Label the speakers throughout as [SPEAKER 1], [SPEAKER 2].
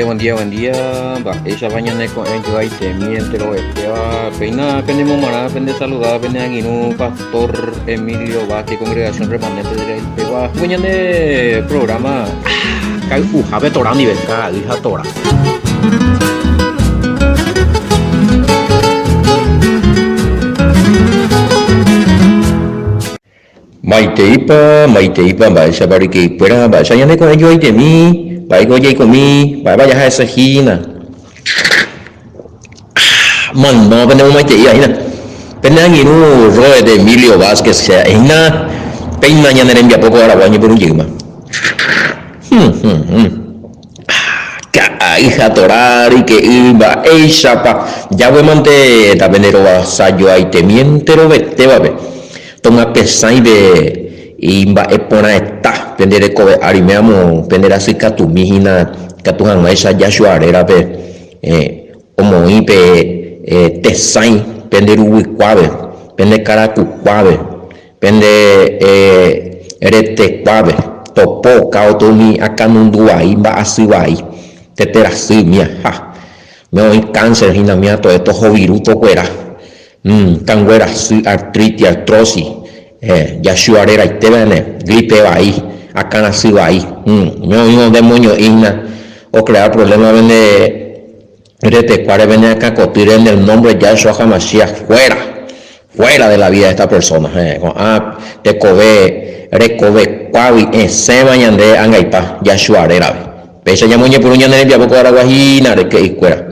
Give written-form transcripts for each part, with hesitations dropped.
[SPEAKER 1] buen día, buen día. Va, esa mañana con yo ahí te miente lo que va. Peina, pende momara, pende saludar, pende aquí pastor Emilio Vázquez, congregación remanente de Pegua. Mañana programa. Cái phù hợp với Torah đi về cả đi hát Torah. Maite ipa, ba sa bari que pera ba sa yane ko ayo ite mi. Ba ko jay ko mi, ba ya ha sa hina. Man no pende mo maite iya hina. Pende ang inu roe de Emilio Vázquez sa hina. Peina nya neren dia poko ara wanyi buru jima. Hija torari que iba ella pa ya we mante tabenero va sayo ahí te mientero vete va be toma pesai be imba epona eta pendere ko arimeamo pendera sika tu mihina katuhan esa ya shuarera be omo ipe tesai penderu wikwabe pende karaku kwabe pende erete kwabe topo kautomi akanundua imba asiwai teterasi mia ha me hoy cáncer hina mia todo esto joviruto cuera canguera artritis artrosis ya shuarera y te vene gripe va ahí acá nacido ahí me hoy un demonio hina o crear problemas vende rete cuare vene acá cotir en el nombre de Yahshua HaMashiach fuera de la vida de esta persona te cobe recobe cuavi se bañan de angaipa ya shuarera pese ya moñe por uña nervia poco araguajina de que iscuera.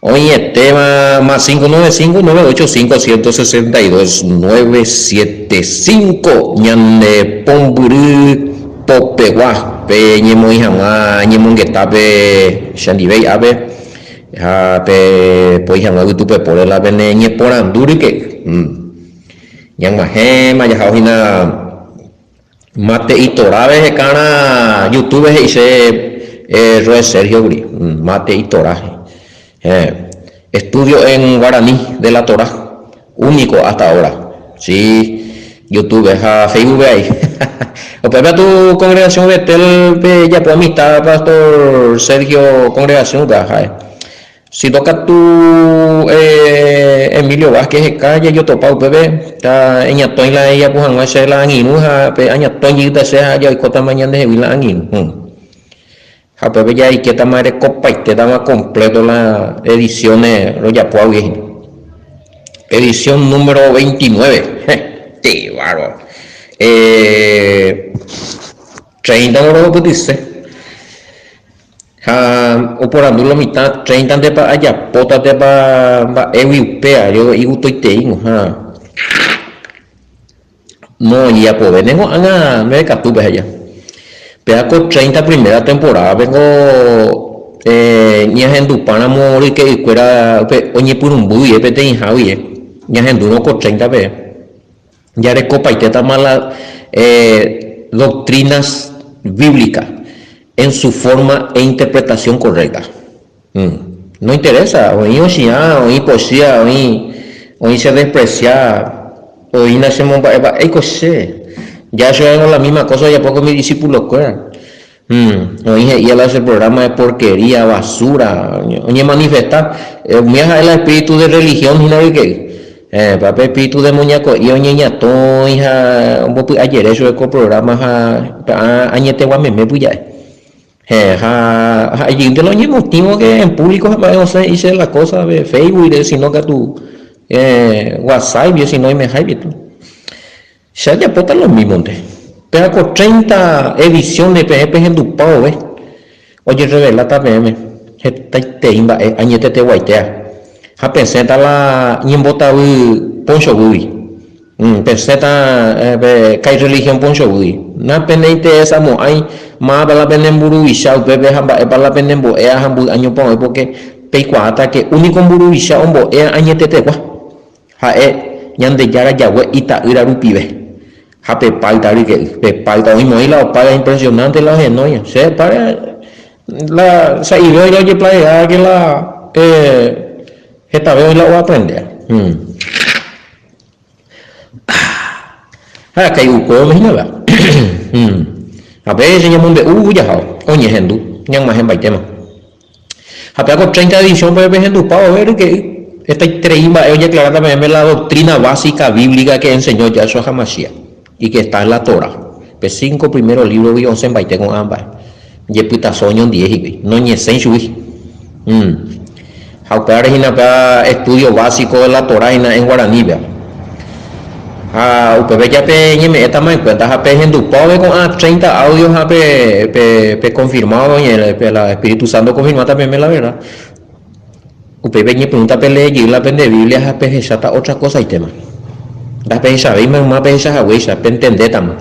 [SPEAKER 1] Oye, tema más 595-985-162-975 ñande pomburu popegua pe ñemo hijama ñemo ngetape shandibei abe pe po hijama utupe por la bene ñe por anduri que ñama hema ya hina mate y torabe de cana YouTube dice Roe Sergio Gri mate y toraje estudio en guaraní de la Torah único hasta ahora sí YouTube Facebook ahí o para tu congregación Betel ya por amistad pastor Sergio congregación si toca tu Emilio Vázquez calle yo topa bebé ta enya toin la ella puhan wa se la angin ha pe anya toin yita se ha ya kota mañana de la angin ha bebé ya y que ta madre copa y te daba completo la ediciones lo ya puedo edición número 29 te bárbaro 30 euros que dice o por andulo mitad 30 de pa allá pota de pa europea yo y gusto y tengo no ya pues vengo a me capturas allá pero con 30 primera temporada vengo ni a gente para morir que fuera oye por un bui pete en Javier ni a gente no con 30 ve ya de copa y te está mala doctrinas bíblicas en su forma e interpretación correcta. No interesa, oí poesía, oí se despreciar, oí nacemos, ya yo hago la misma cosa, ya poco mis discípulos cueran. Oí y él hace el programa de porquería, basura, oye manifestar, me haga el espíritu de religión, y no hay que. Papá espíritu de muñeco y oye ñato, hija, ayer eso es con programas añete guameme puya. Allí te lo motivo que en público no sé hice la cosa de Facebook y de sino que tu WhatsApp y si no hay me hay tú se haya puesto los mismos pero con 30 ediciones de PGP en tu pavo oye revela también te imba añete te guaitea ha pensé la ñembota poncho bui pensé que hay religión poncho bui na penete esa mo hay más para la penemburu isha bebé para la penembo hambu año pon porque peikuata que único buru isha ombo añete te kwa ñande yara yawe ita irarupibe ha pe paitari que pe paita hoy moila para impresionante la genoya se para la se iba a ir playa que la esta vez la voy a aprender que uko imagina a veces llaman de ya oye hendu ñang ma hen baitema Apeaco 30 edición pues en tu pavo ver que esta treimba ella clara también la doctrina básica bíblica que enseñó Yahshua HaMashiach y que está en la Torah. Pues 5 primeros libros vi 11 en baite con ambas. Y puta soño en 10 no ni sen shui. Aupare hinapa estudio básico de la Torah en guaraní. UPB ya pe me está más en cuenta jape en tu pavo con 30 audios jape confirmado y el Espíritu Santo confirmado también la verdad. UPB me pregunta pele y la pende Biblia jape está otra cosa y tema. La pe sabe más pe esa huella pe entender también.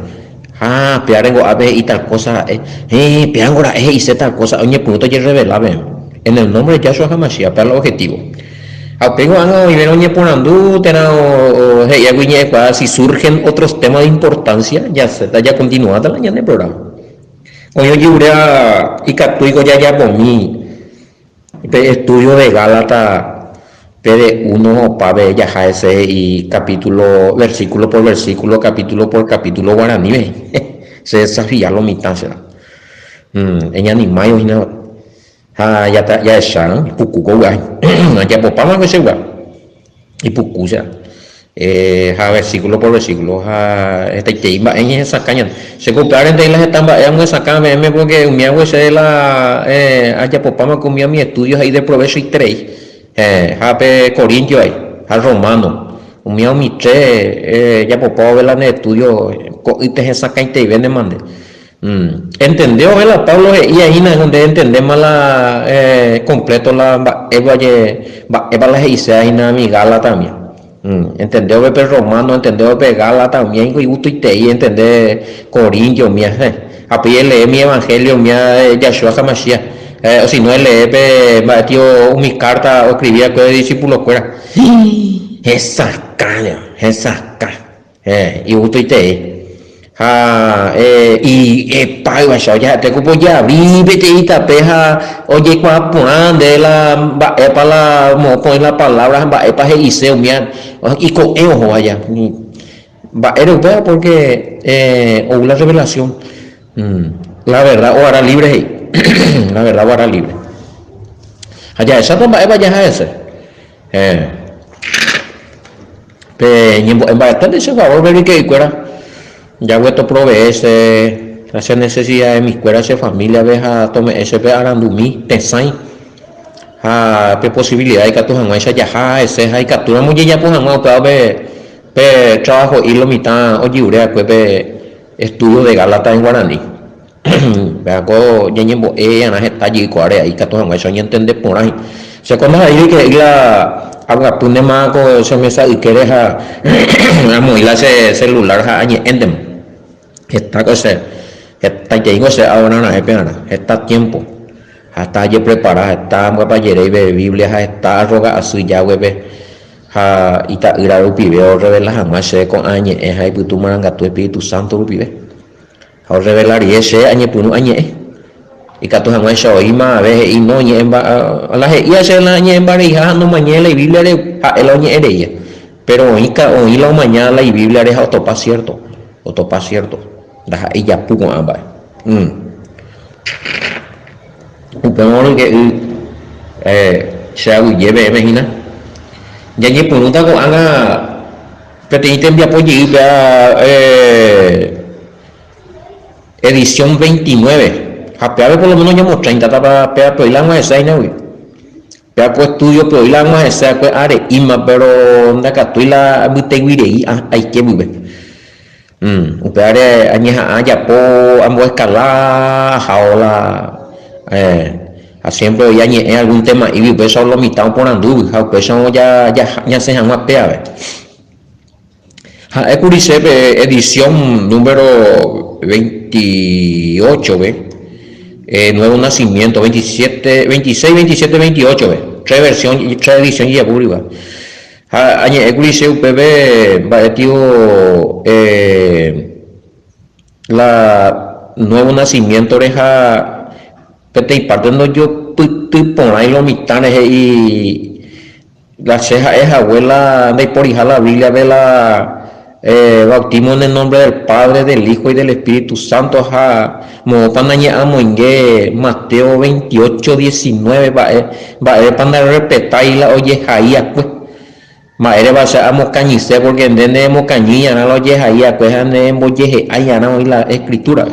[SPEAKER 1] Pearengo abe y tal cosa peangora hice tal cosa oye punto ya revelaba en el nombre de Yahshua HaMashiach para el objetivo. Apego y ver oye ponando si surgen otros temas de importancia ya se ya continuada la el programa. Oye yo y captuigo ya por mí estudio de Gálatas PD1 para ya ese y capítulo versículo por versículo capítulo por capítulo guaraní se desafía lo mitad será en animales ya está puku guay ya popama que se guay y puku ya versículo por versículo esta tema en esa caña se comparan de las estambas es esa caña porque mi agua se la ya popama comía mis estudios ahí de provecho y trade Jape Corintio ahí, al romano, un mío mi tre, ya por poco ver la estudio, y te saca y te vende mande. Entendió, ¿verdad? Pablo, y ahí es donde entendemos la completo la eva la dice ahí na mi gala también. Entendió ver romano, entendió ver gala también, y gusto y te y entender Corintio, mía, a leer mi evangelio, mía, Yahshua HaMashiach. O si no leer tío mis cartas o escribía con el discípulo fuera esa caña y justo y te y pago ya te cupo ya vive y tapeja oye cuando ponen de la para la mo poner la palabra para Eliseo mía y con ojo allá va europeo porque o la revelación la verdad o hará libre la verdad ahora libre allá esa bomba vaya a ese en bastante ese favor ver que fuera ya vuelto provee ese hacer necesidad de mis cueras de familia veja tome ese pe arandumí tesai posibilidad de que tu jamás ya ese hay captura muy ya pues jamás pe trabajo y lo mitad oye urea pues estudio de Gálatas en guaraní veaco yenyembo ana está allí cuare ahí que todos no eso entender por ahí se cuando ahí que la haga pune más con se me sabe que deja la móvil ese celular añe endem está cosa está llegó se ahora no es pena está tiempo hasta allí preparada está para llevar Biblia está roga a su ya web y ta ira upiveo revela jamás se con añe es ahí tu maranga tu Espíritu Santo upiveo ahora revelar y ese año puno año y que tú jamás soy más a veces y no y la y hace la año en barija no mañana y Biblia de el año de ella pero hoy la mañana y Biblia de autopa cierto da ella puno ambas pero que se hago lleve imagina ya que pregunta con haga que te envía apoyo edición 29 apeave por lo menos llamo 30 para pero y la más esa no pero pues estudio pero y la más esa pues are ima pero onda que tú la buteguire hay que vive upeare añeja haya po amo escalar jaola siempre ya en algún tema y vive solo mitad por andu pues ya se llama peave edición número 28 nuevo nacimiento 27 26 27 28 tres versiones y tres ediciones ya publica añe ecurice UPB va tío la nuevo nacimiento deja pete y partiendo yo por ahí los mitanes y la ceja es abuela de por hija la Biblia de la bautismo en el nombre del Padre, del Hijo y del Espíritu Santo. Mo panaña amoingue Mateo 28:19 va para respetar y la oye jaía pues. Maere va a amo cañice porque entendemos cañilla no lo oye jaía pues ande boyeje ay no la escritura.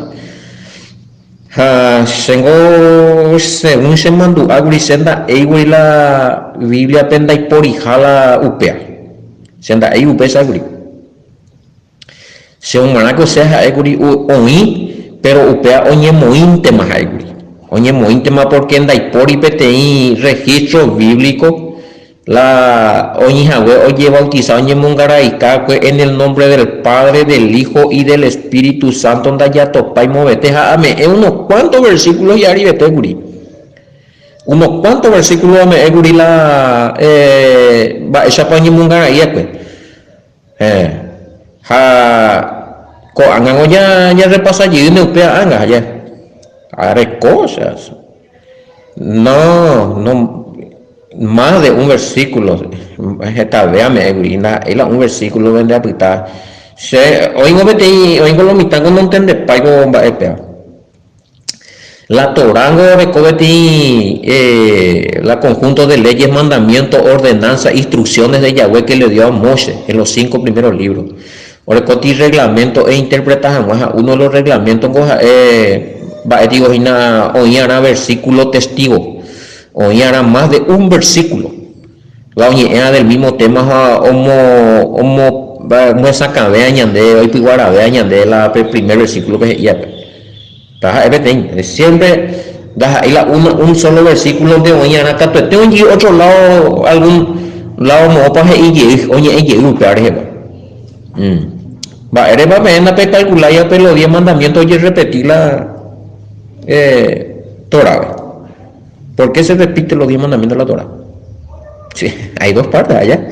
[SPEAKER 1] Tengo según se mandó agri senda egui la Biblia penda y por hijala upea senda ei upea sagri se un manaco sea eguri oí pero upea oñe mointe más eguri oñe mointe más porque enda y por ipetei registro bíblico la oñijahue oye bautizado oñe mongaraika en el nombre del Padre, del Hijo y del Espíritu Santo onda ya topa y movete ame unos cuantos versículos y aribete guri unos cuantos versículos ame guri la va esa pa oñe mongaraika pues ko angan ya repasa allí me upea anga ya haré cosas no más de un versículo esta veame un versículo vende a pitar se oigo lo mitango no entiende paigo va epea la torango recobeti la conjunto de leyes, mandamientos, ordenanzas, instrucciones de Yahweh que le dio a Moshe en los 5 primeros libros. Orecoti reglamento e interpretación uno de los reglamentos va digo oíara versículo testigo oíara más de un versículo la oñea del mismo tema homo muesa cabea ñande hoy piguara vea ñande la primer versículo que ya siempre un solo versículo de oñara acá tengo otro lado algún lado mo pa y oñe va eres va pena pe calcular ya pe los 10 mandamientos y repetir la Torah. ¿Por qué se repite los 10 mandamientos de la Torah? Sí, hay 2 partes allá.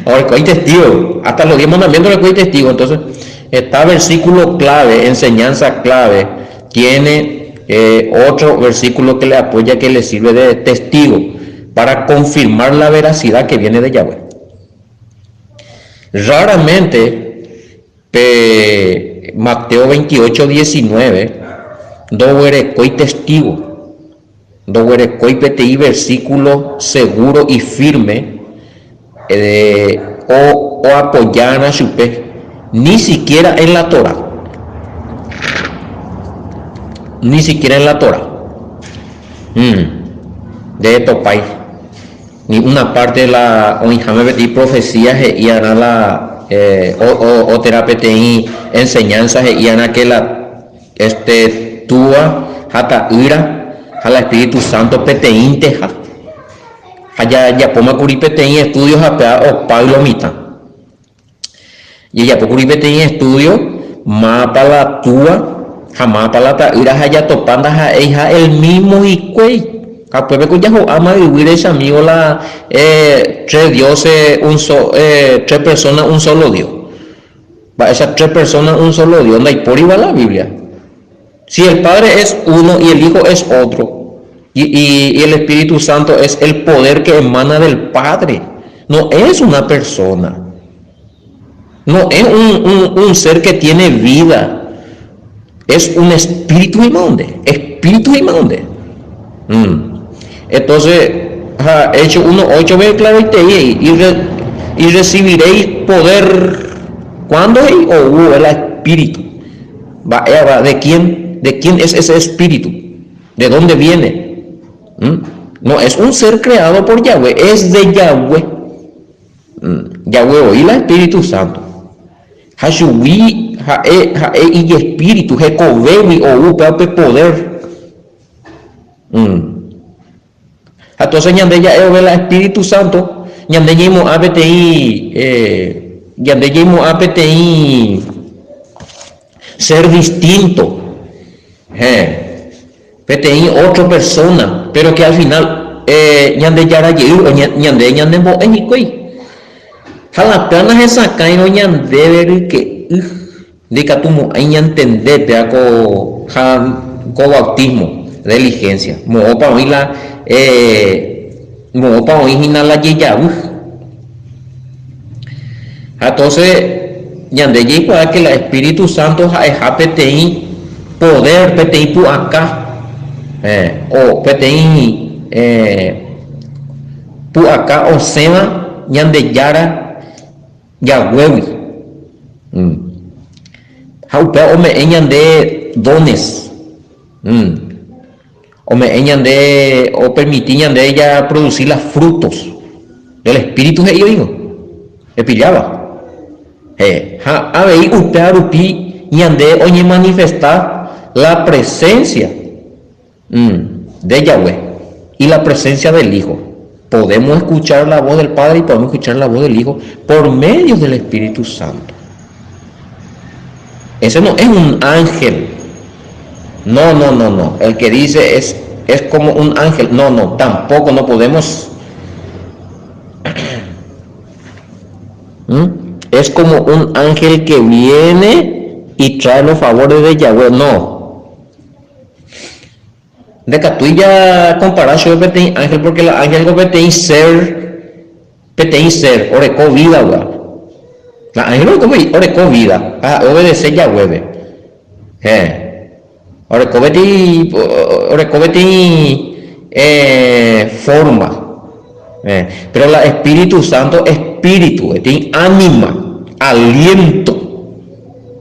[SPEAKER 1] Ahora hay testigo, hasta los 10 mandamientos hay testigo. Entonces, está versículo clave, enseñanza clave, tiene otro versículo que le apoya, que le sirve de testigo para confirmar la veracidad que viene de Yahweh. Raramente Mateo 28:19 dohuerecoi testigo dohuerecoi pti versículo seguro y firme o apoyan a su pe ni siquiera en la Torah de Topay ni una parte de la oinjame beti profecías y ana la o terapetei enseñanzas y ana que la tua hata ira al Espíritu Santo petein teja allá ya poma curi petein estudios a o Pablo mita y ya pocuri petein estudio ma para la tua jamás para la ta ira allá topanda ja el mismo y cuey Capuebe que ya ama vivir ese amigo la 3 dioses, 3 personas, un solo Dios. Va esas 3 personas, un solo Dios. No hay por igual la Biblia. Si el Padre es uno y el Hijo es otro, y el Espíritu Santo es el poder que emana del Padre, no es una persona, no es un ser que tiene vida, es un espíritu inmunde, Entonces, hecho 1:8 ve claro y recibiréis poder cuando o el espíritu. ¿De quién es ese espíritu? ¿De dónde viene? No es un ser creado por Yahweh, es de Yahweh. Yahweh y el Espíritu Santo. Hashubi y espíritu, Jecobewi o poder. Entonces ñande ya el Espíritu Santo ñande yimo apti ser distinto pti otra persona pero que al final ñande yara ñande mo enikoi jala planas esa caino ñande ver que dicatumo hay ñantende te co bautismo diligencia mo pa hoy la mo pa hoy hina la yeya Entonces, Yandeji para que el Espíritu Santo es PTI poder, PTI pu acá, o PTI pu acá o sema Yandeyara Yahweh. Haupea o me de dones. O me de o permitían de ella producir los frutos del Espíritu de ellos, le pillaba. A ver, usted arupi y ande oye manifestar la presencia de Yahweh y la presencia del Hijo. Podemos escuchar la voz del Padre y podemos escuchar la voz del Hijo por medio del Espíritu Santo. Ese no es un ángel. No. El que dice es como un ángel. No, tampoco no podemos. Es como un ángel que viene y trae los favores de Yahweh. No. De que tú ya comparas yo PTI ángel porque la ángel con PTI ser, oreco vida, güey. La ángel oreco vida, obedece Yahweh. Oreco PTI forma. Pero el Espíritu Santo, espíritu, tiene ánima, aliento.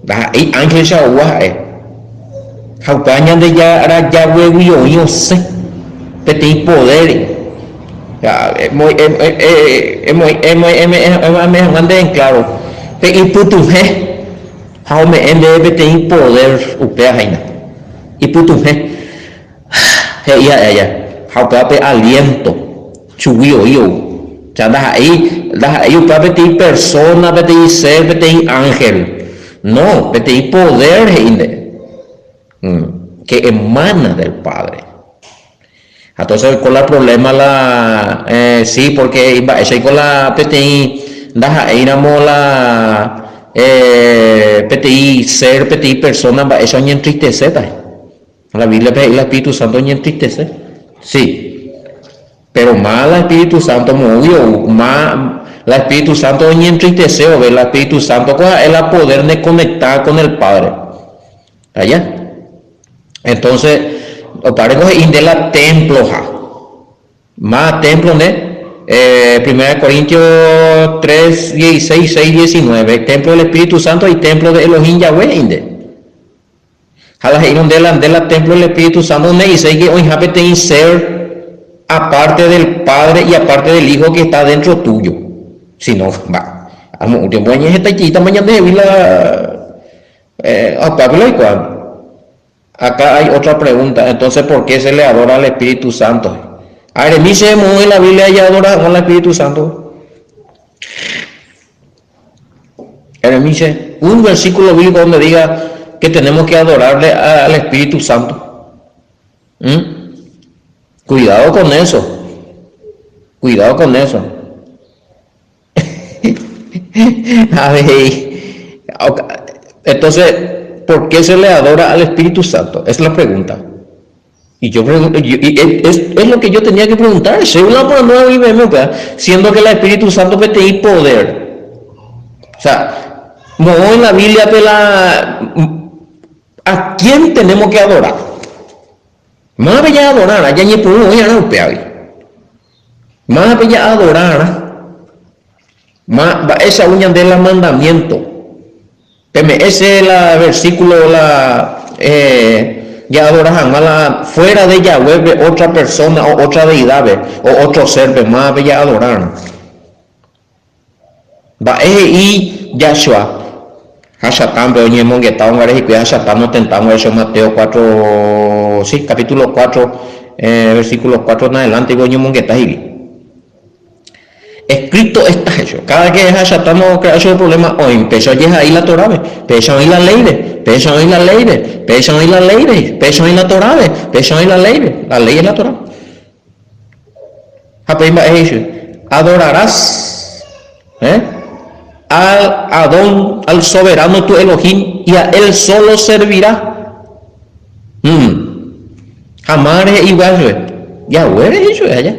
[SPEAKER 1] Hay ángeles Jaucaña de ya era Yahweh y yo sé, tiene poder. En claro, y putuje, jaume en de tiene poder, upea jaina. Y putuje, jauca aliento. Chubio ya das ahí para pedir persona, pedir ser, pedir ángel. No, pedir poder que emana del Padre. Entonces con el problema sí, porque eso con la pedir das ahí la pedir ser, pedir persona, eso ni entristece. La Biblia el Espíritu Santo ni entristece. Sí. Pero más el Espíritu Santo movió, más el Espíritu Santo ni entristece, o el Espíritu Santo es el poder de conectar con el Padre. ¿Allá? Entonces, o Padre coge de la templo, más templo, ¿no? 1 Corintios 3, 16, 6, 19, templo del Espíritu Santo y templo de Elohim Yahweh, ¿inde? Jala iron de la templo del Espíritu Santo, me dice que hoy habe te ser aparte del Padre y aparte del Hijo que está dentro tuyo. Si no, va. Un tiempo en esta chiquita mañana de la acá hay otra pregunta. Entonces, ¿por qué se le adora al Espíritu Santo? A ver, mí se mueve la Biblia y adora al Espíritu Santo. Un versículo bíblico donde diga que tenemos que adorarle al Espíritu Santo. Cuidado con eso. A ver, entonces, ¿por qué se le adora al Espíritu Santo? Es la pregunta. Y yo pregunto, es lo que yo tenía que preguntar. Según la nueva Biblia, siendo que el Espíritu Santo tiene poder. O sea, no en la Biblia ¿a quién tenemos que adorar? Más bella adorar, allá ni por uno ya no más bella adorar, más esa uña de la mandamiento. Ese es el versículo, ya adorar fuera de Yahweh, otra persona o otra deidad o otro ser, más bella adorar. Va y Yahshua. Hashatán, pero ni monguetao, y cuida Hashatán, no tentamos eso, Mateo 4, sí, capítulo 4, versículo 4 en adelante, y voy a monguetao. Escrito está hecho. Cada que es Hashatán no crea eso el problema, o empezó a llegar ahí la Torah, empezó a oír la ley, empezó a oír la ley, empezó a oír la ley, empezó a oír la Torah, empezó a oír la ley es la Torah. Adorarás, al Adón, al soberano tu Elohim, y a él solo servirá. Amar es igual, Yahweh es eso allá.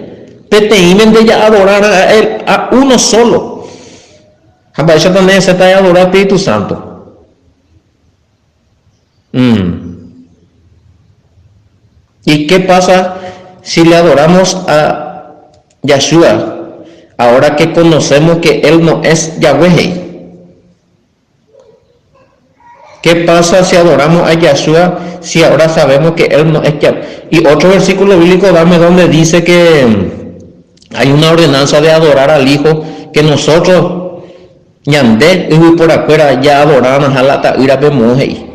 [SPEAKER 1] Peteimen de ya adorar a él, a uno solo. Hamba eso también se está adorar al Espíritu Santo. ¿Y qué pasa si le adoramos a Yahshua ahora que conocemos que Él no es Yahweh? ¿Qué pasa si adoramos a Yahshua si ahora sabemos que Él no es Yahweh? Y otro versículo bíblico, dame donde dice que hay una ordenanza de adorar al Hijo, que nosotros, ñandé, y por afuera, ya adoraban a la ta'ira bemojei.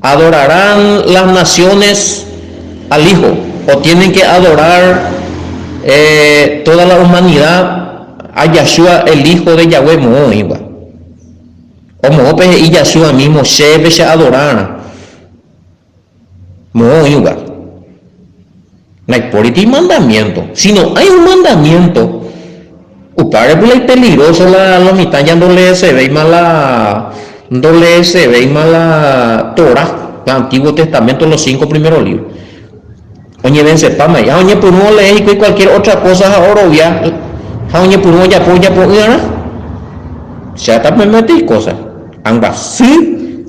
[SPEAKER 1] ¿Adorarán las naciones al Hijo o tienen que adorar toda la humanidad a Yahshua, el Hijo de Yahweh Moiba? O Mope y Yahshua mismo se adorar Moiba. No hay por ti mandamiento. Si no hay un mandamiento, upare pues es peligroso la mitad ya no le se ve mala Torah, el Antiguo Testamento, los 5 primeros libros. Oye, ven sepama ya, oye, por no leer y cualquier otra cosa ahora ya, oye, por no ya, ya está me metí cosas. Angbasí,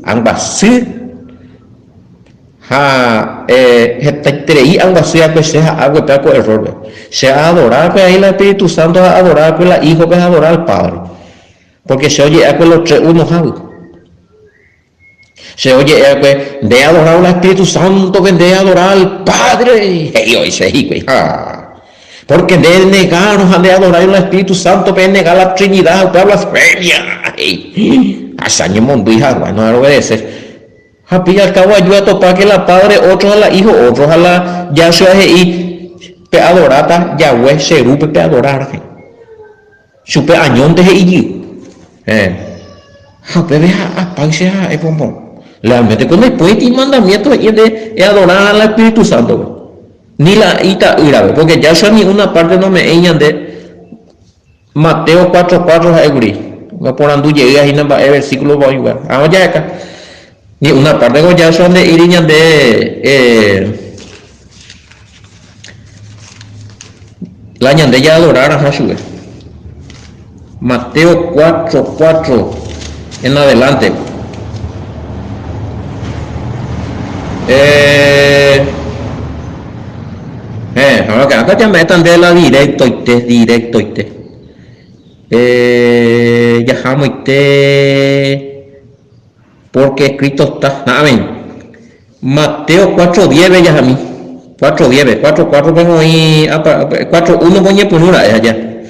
[SPEAKER 1] treí angbasí a que sea agua peco error. Se adorar que ahí el Espíritu Santo es adorar que la Hijo que es adorar al Padre. Porque se oye a que los tres unos hago. Se oye a que de adorar al Espíritu Santo que de adorar al Padre. Y hoy se hizo. Porque de negarnos a de adorar al Espíritu Santo, de negar la Trinidad, de blasfemia. Hasañe mundo hija, no obedece. Happy al cabo ayuda a topar que la Padre, otros a la Hijo, otros a la Yahshua y pe adorata Yahweh Serupe pe adorar. Supe añón de y Happy a paise a pompón. Realmente cuando después y mandamiento de adorar al Espíritu Santo. Ni la ita ira, porque Yahshua ni una parte no me enseñan de Mateo 4:4 a Eguri. Por andu llega y nada el versículo va igual. Ahora ya acá. Ni una parte de Yahshua de iriñan de la ñande ya adorar a Yahshua. Mateo 4:4 en adelante. Acá ya metan de la directo y te. Ya jamo y te. Porque escrito está. Amén. Mateo 4:10 ya a mí. 4:10, 4:4 vengo ahí. 4:1 voy por una allá.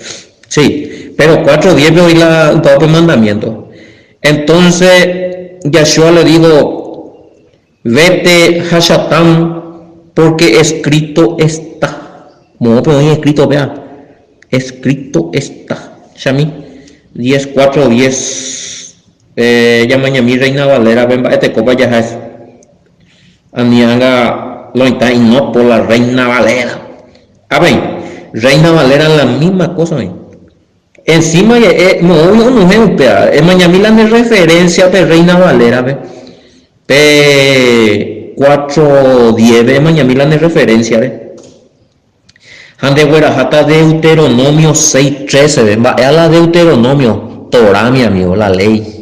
[SPEAKER 1] Sí, pero 4:10 hoy un propio mandamiento. Entonces, Yahshua le dijo: vete, Hashatán, porque escrito está. No, pero ahí escrito, vea. Escrito está. Shami 10:4:10. Llamaña mi Reina Valera, ven, este copa ya es. Anianga lo está y no por la Reina Valera. A ver, Reina Valera es la misma cosa, ¿ven? Encima no es un pea, es mañana de referencia de Reina Valera, ¿ven? P4:10 mañana de referencia, ¿ven? Ande Guerajata Deuteronomio 6:13, ¿ven? Va a la Deuteronomio, Torah, mi amigo, la ley.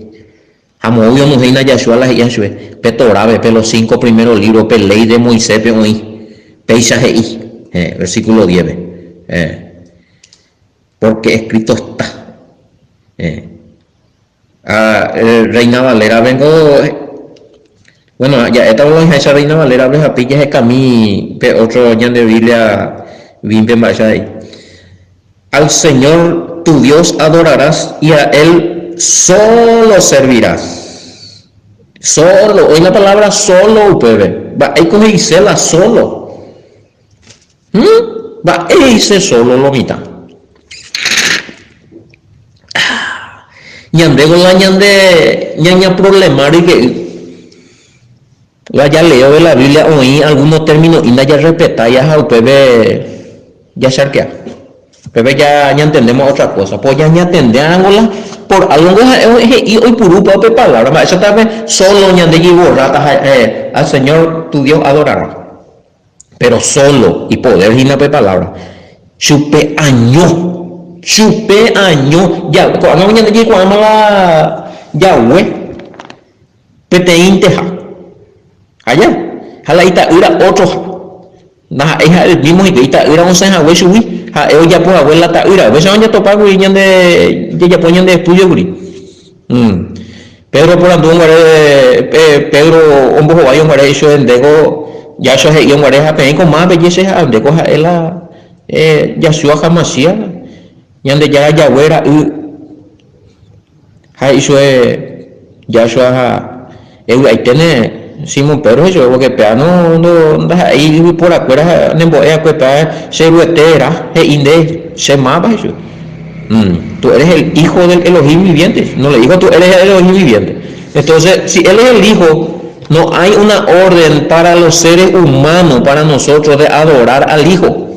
[SPEAKER 1] Amo obvio no reina Yahshua la Yahshua, pe Torah, pe los 5 primeros libros, pe ley de Moisés, pe hoy, pe Isaí, versículo 10, porque escrito está. Reina Valera, vengo. Bueno, ya esta vez esa Reina Valera, ves a pillas de camí, pe otro año de Biblia, bien más ahí. Al Señor tu Dios adorarás y a Él solo servirás. Solo, hoy la palabra solo, bebé. Va ahí con Isela solo. Va ahí se solo lo mitad. Ñande con la ñaña problemática que ya leo de la Biblia oí algunos términos y ya respetar ya al bebé ya charquea. Bebé ya entendemos otra cosa. Pues ya entendemos por algo y hoy por un poco de palabra. Eso también solo ñande y borrata al Señor tu Dios adorará. Pero solo y poder y no de palabra. Chupe año. chupe año ya cuando mañana allí cuando la Yahweh peteinte allá hala ita ira otro na es el mismo y que ita ira un sen Yahweh subí ellos ya pues abuela ta ira ves ya topa guri de ya ponen de estudio guri Pedro por andun Pedro un poco vaya un guare eso en dego ya eso es un guare a pedir con más belleza a dego a ela ya suya jamasia yande ya Yahweh eso es ya eso ahí tiene Simón Pedro eso porque peano no ahí por afuera nembo pues se ruetera inde se mapa eso tú eres el hijo del Elohim viviente no le dijo tú eres el Elohim viviente entonces si él es el hijo no hay una orden para los seres humanos para nosotros de adorar al hijo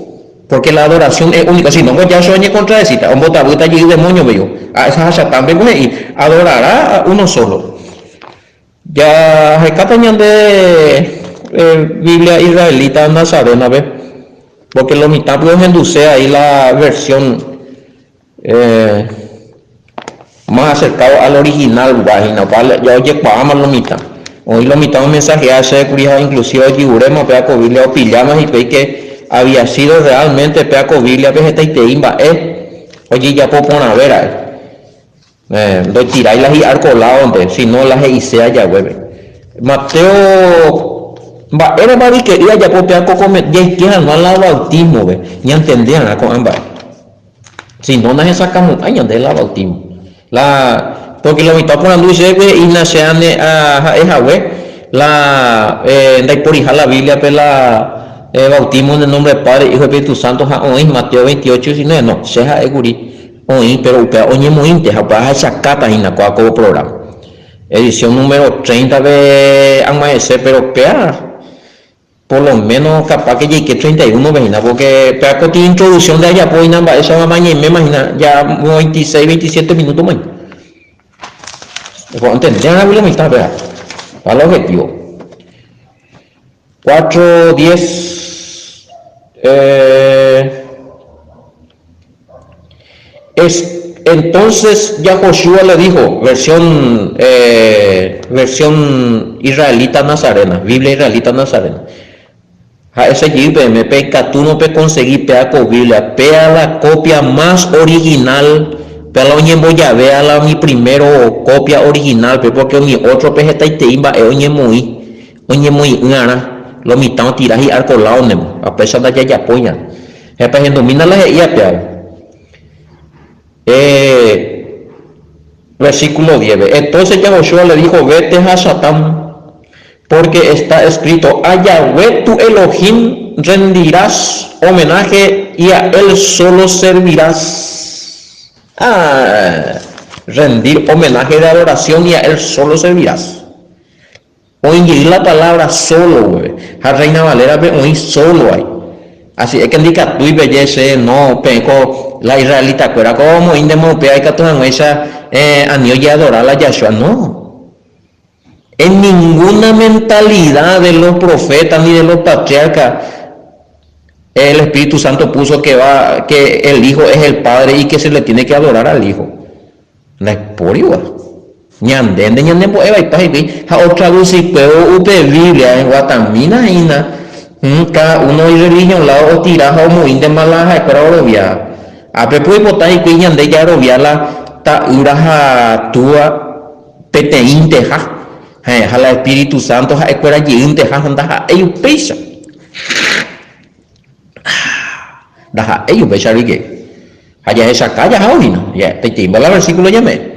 [SPEAKER 1] porque la adoración es única si no pues ya soñé contra esa un botabuta allí demonio veo a esa Hashatán y adorará a uno solo ya recatañan de Biblia israelita nazarena ve porque lo mitad pueden enduce ahí la versión más acercado al original página ya oye cuáma lo mitad hoy lo mitad un mensaje hace curioso inclusive allí urema peaco Biblia o pijamas y ve que había sido realmente peaco Biblia vegeta y te imba oye ya puedo poner ver lo tiráis las y arcolado donde si no las isea ya hueve Mateo va era para que iba ya por peaco comer ya que no al bautismo ve ya entendían a con ambas si no nos sacamos años de la bautismo porque lo mitad por andar y naceane a esa web la de por hija la Biblia pues la bautismo en el nombre del Padre Hijo y Espíritu Santo hoy Mateo 28 19 no se ha eguri hoy pero hoy muy inte para esa capa en la cual como programa edición número 30 de amanecer pero pea por lo menos capaz que llegue 31 vecina porque peaco tiene introducción de allá pues nada esa mañana me imagina ya 26 27 minutos más entendían la Biblia mitad vea para el objetivo 4:10 entonces ya Josué le dijo versión israelita nazarena Biblia israelita nazarena a ese me peca tú no pe conseguir peaco Biblia pea la copia más original pero la voy a ver la mi primero copia original pero porque mi otro pejeta y te imba oye muy ngara lo mitad tiras y arcolado nemo a pesar de ya apoya es para domina la ya pea versículo 10 entonces ya Josué le dijo vete a Satán porque está escrito a Yahweh tu Elohim rendirás homenaje y a él solo servirás rendir homenaje de adoración y a él solo servirás oír la palabra solo a Reina Valera oír solo hay así es que indica tú y belleza no peco la israelita fuera como indemopea y que tú esa anillo y adorar a Yahshua no en ninguna mentalidad de los profetas ni de los patriarcas el Espíritu Santo puso que el Hijo es el Padre y que se le tiene que adorar al Hijo no es por igual ñandende eva y paji a otra luz y pero upe Biblia en Guatamina cada uno y religión lado o tiraja o muy de malaja espera obvia a pepo y botar y que ñande ya obvia la ta uraja tua peteínteja el Espíritu Santo ha escuela yinte ha anda ellos pesa da ellos pesa rique allá esa calle ahorita ya te timba el versículo llamé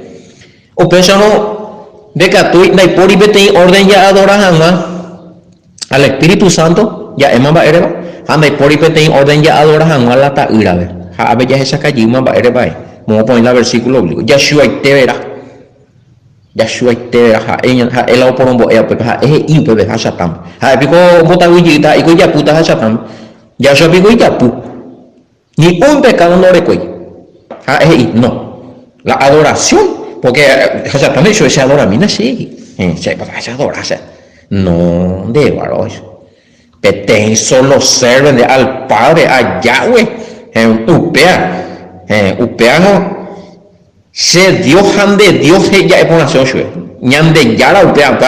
[SPEAKER 1] o pesa no de que tú no hay por y vete orden ya adoras al Espíritu Santo ya es más va ereba anda y por y vete orden ya adoras a la ta ira a ver ya esa calle más va ereba vamos a poner el versículo bíblico Yahshua y te verá Yahshua te el por un boea porque es impede Hashatam pico botavillita y ya puta Hashatam Yahshua pico y ya pu ni un pecado no recuerdo no la adoración porque Hashatam eso se adora mina sí se adora no de varos peten solo serven al Padre a Yahweh en upea upeano se Dios ande Dios ya es por nación shue ñande yara upea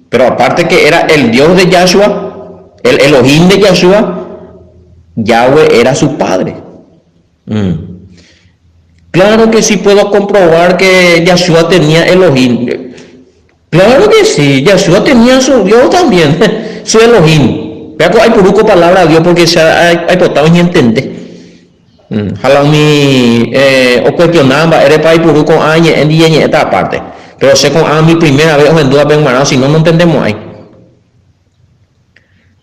[SPEAKER 1] pero aparte que era el Dios de Yahshua, el Elohim de Yahshua, Yahweh era su padre. Claro que sí puedo comprobar que Yahshua tenía Elohim. Claro que sí, Yahshua tenía su Dios también, su Elohim. Pero hay por uco palabra de Dios porque se hay potado ni entender. Jalami o cuestionaba, eres para por uco añe en día en esta parte. Pero sé con mi primera vez en duda ven si no entendemos ahí.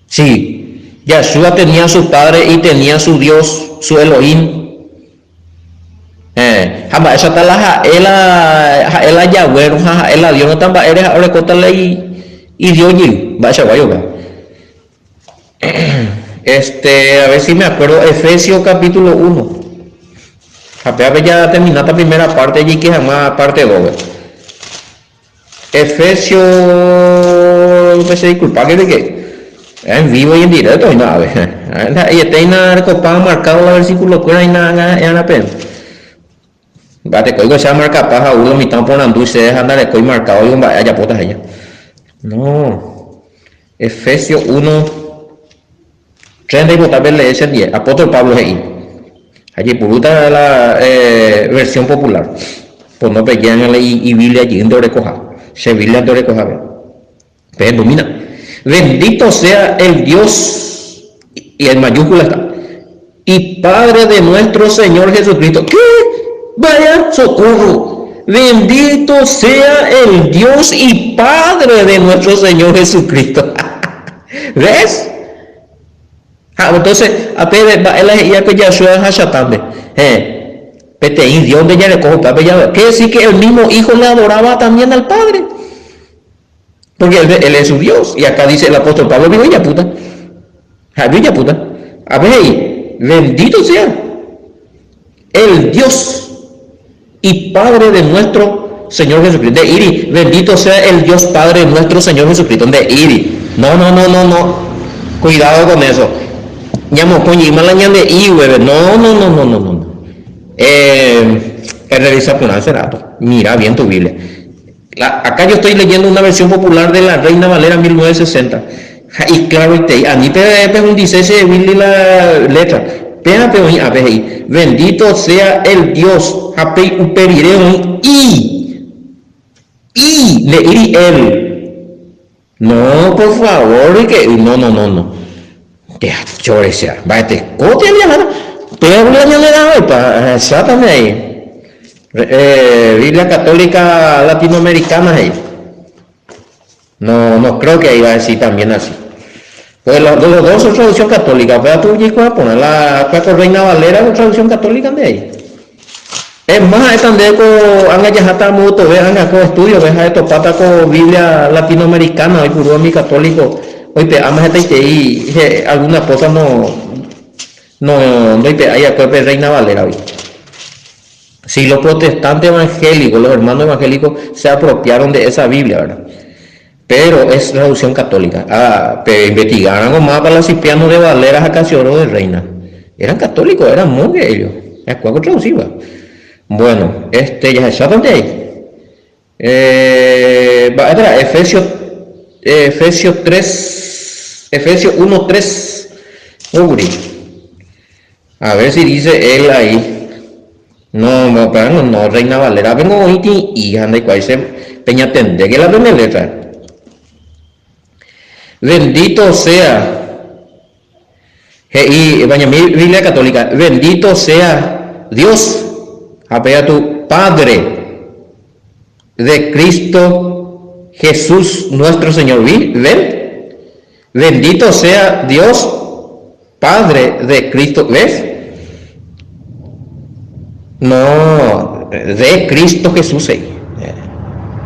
[SPEAKER 1] Sí, Yahshua tenía su padre y tenía su Dios, su Elohim. Esa está la Yahweh, la Dios no tan va eres ahora cótale y Dios y va a guayo. A ver si me acuerdo, Efesios capítulo 1. Apenas ya terminada la primera parte allí que jamás parte 2. Efesios, disculpa que en vivo y en directo y nada, y está recopado marcado el versículo que hay nada en la pena. Bate coigo se marca paja uno mi tan ponando y se deja andar coi marcado y un vaya potas allá. No. Efesios 1 30 y botar verle ese 10. Apóstol Pablo ahí. Allí puruta la versión popular. Pues no peguean y Biblia allí en recoja. Se Biblia en recoja. Pero domina. Bendito sea el Dios y en mayúscula está. Y Padre de nuestro Señor Jesucristo. ¿Qué? Vaya socorro. Bendito sea el Dios y Padre de nuestro Señor Jesucristo. ¿Ves? Entonces, apenas ya que Yahshua Hashatambe. Peteín, Dios de ya le cojo pape ya. Quiere decir que el mismo hijo le adoraba también al Padre. Porque él es su Dios. Y acá dice el apóstol Pablo, digo, ya puta. Ya puta. A ver ahí, bendito sea el Dios y Padre de nuestro Señor Jesucristo. De Iri, bendito sea el Dios Padre de nuestro Señor Jesucristo. De Iri. No. Cuidado con eso. Llamo coño y malaña de Iwe. No. Revisa por hace rato. Mira bien tu Biblia. Acá yo estoy leyendo una versión popular de la Reina Valera 1960. Y claro, a mí es un dice de Biblia la letra. Bendito sea el Dios. Y le iri él. No, por favor, que no. Ya, chorecia. Vete, cote a mi pero la ñanera para exactamente ahí. Biblia católica latinoamericana ahí. No creo que iba a decir también así. Pues los dos son traducción católica. Pero tú llegas a poner la Reina Valera es traducción católica de ahí. Es más, están de han hasta mucho, vean con estudios, vean esto pata con Biblia latinoamericana, hoy puro mi católico, hoy te amas y algunas cosas no te hay acá Reina Valera hoy. Si los protestantes evangélicos, los hermanos evangélicos se apropiaron de esa Biblia, ¿verdad? Pero es traducción católica. Pero investigaron más para los ciprianos de Valera a Casiodoro de Reina. Eran católicos, eran monjes ellos. Es cuaco traducido. Bueno, ya se saben de ahí. Efesios 1:3. A ver si dice él ahí. No, Reina Valera. Vengo hoy y anda y cuál se peña tende que la primera letra. Bendito sea. Y Biblia católica. Bendito sea Dios. Apea tu Padre de Cristo Jesús nuestro Señor. ¿Ven? Bendito sea Dios Padre de Cristo. ¿Ves? No, de Cristo Jesús.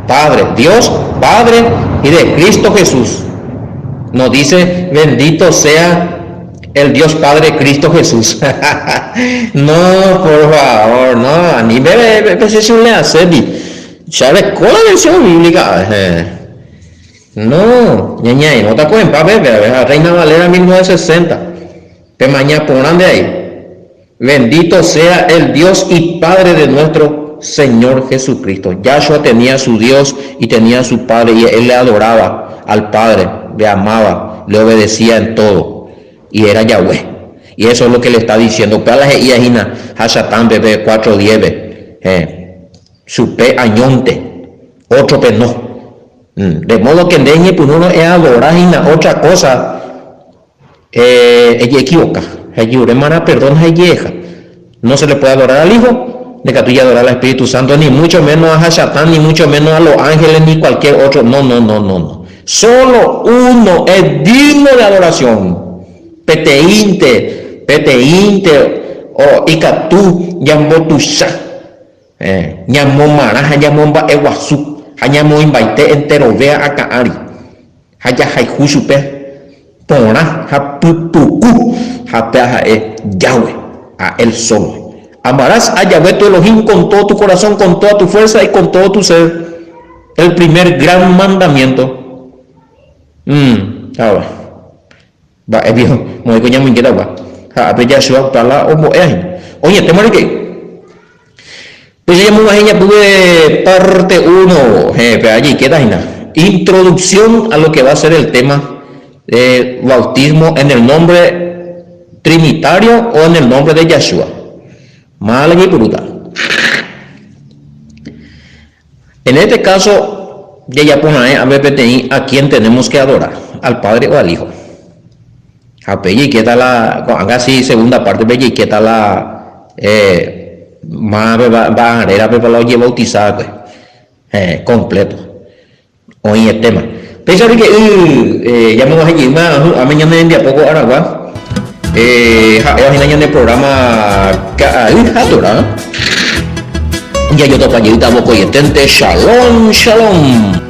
[SPEAKER 1] Padre, Dios Padre y de Cristo Jesús. Nos dice bendito sea el Dios Padre Cristo Jesús. No, por favor, no. A mí me le hace. ¿Sabes cuál es la versión bíblica? No, no te pueden ver, Reina Valera 1960. Te mañana pongan de ahí. Bendito sea el Dios y Padre de nuestro Señor Jesucristo. Yahshua tenía su Dios y tenía su Padre, y él le adoraba al Padre, le amaba, le obedecía en todo, y era Yahweh. Y eso es lo que le está diciendo. Hashatán bebé 4:10. Supe añonte, otro que no. De modo que deñe por uno es adorar y otra cosa, ella equivoca. Perdón, no se le puede adorar al Hijo, de que tú ya adorar al Espíritu Santo, ni mucho menos a Hashatán, ni mucho menos a los ángeles, ni cualquier otro. No. Solo uno es digno de adoración. Peteinte, o Icatú, Yambotusha, Ñamomara, Ñamomba Eguazú, Hañamo Imbaite entero, vea a Kaari, Haya Haijusupe. Pona, Hapupuku, Hapeajae, Yahweh, a él solo. Amarás a Yahweh tu Elohim con todo tu corazón, con toda tu fuerza y con todo tu ser. El primer gran mandamiento. Va, es viejo, muy coña muy inquieta, va. Ape Yahshua, Tala, o Moeahin. Oye, te muere que. Pues ya muy ella tuve parte 1, pero allí queda introducción a lo que va a ser el tema de bautismo en el nombre trinitario o en el nombre de Yahshua. Mala y brutal. En este caso, ya pone a quien tenemos que adorar, al Padre o al Hijo. A Pelle que está la, haga así segunda parte, Pelle que está la más bajarera para lo llevar bautizado completo. Hoy el tema. Pensar que ya me vas a llevar a mañana en día poco Aragua. En el programa Hatora. Ya yo toco allí, estamos con Shalom.